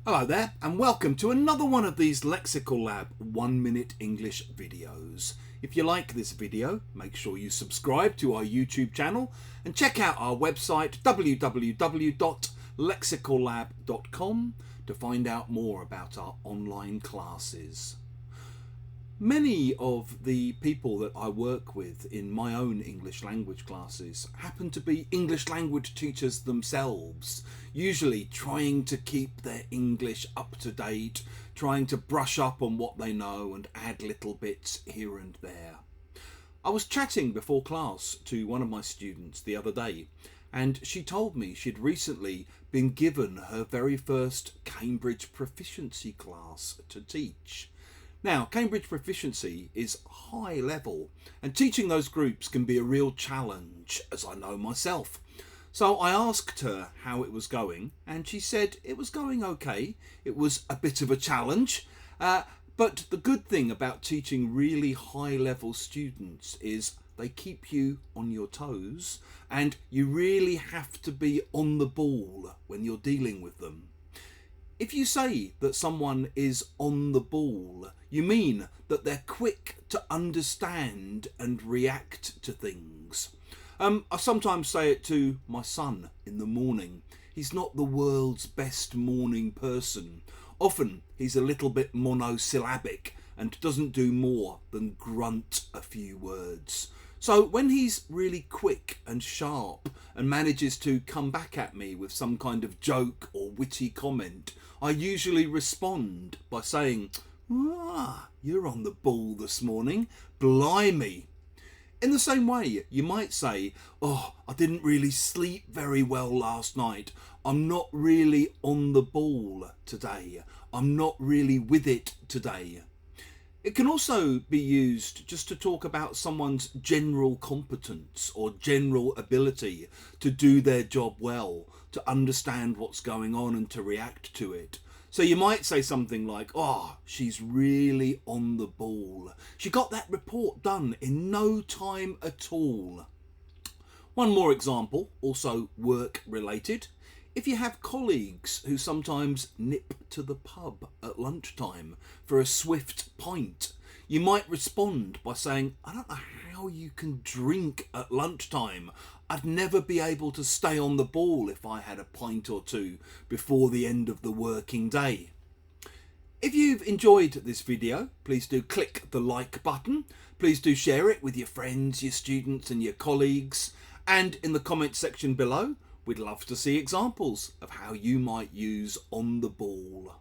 Hello there and welcome to another one of these Lexical Lab 1 minute English videos. If you like this video, make sure you subscribe to our YouTube channel and check out our website www.lexicallab.com to find out more about our online classes. Many of the people that I work with in my own English language classes happen to be English language teachers themselves, usually trying to keep their English up to date, trying to brush up on what they know and add little bits here and there. I was chatting before class to one of my students the other day, and she told me she'd recently been given her very first Cambridge Proficiency class to teach. Now, Cambridge Proficiency is high level, and teaching those groups can be a real challenge, as I know myself. So I asked her how it was going, and she said it was going okay. It was a bit of a challenge, but the good thing about teaching really high level students is they keep you on your toes, and you really have to be on the ball when you're dealing with them. If you say that someone is on the ball, you mean that they're quick to understand and react to things. I sometimes say it to my son in the morning. He's not the world's best morning person. Often he's a little bit monosyllabic and doesn't do more than grunt a few words. So when he's really quick and sharp and manages to come back at me with some kind of joke or witty comment, I usually respond by saying, "You're on the ball this morning, blimey." In the same way, you might say, "I didn't really sleep very well last night. I'm not really on the ball today. I'm not really with it today." It can also be used just to talk about someone's general competence or general ability to do their job well, to understand what's going on and to react to it. So you might say something like, "She's really on the ball. She got that report done in no time at all." One more example, also work related. If you have colleagues who sometimes nip to the pub at lunchtime for a swift pint, you might respond by saying, "I don't know how you can drink at lunchtime. I'd never be able to stay on the ball if I had a pint or two before the end of the working day." If you've enjoyed this video, please do click the like button. Please do share it with your friends, your students and your colleagues. And in the comment section below, we'd love to see examples of how you might use on the ball.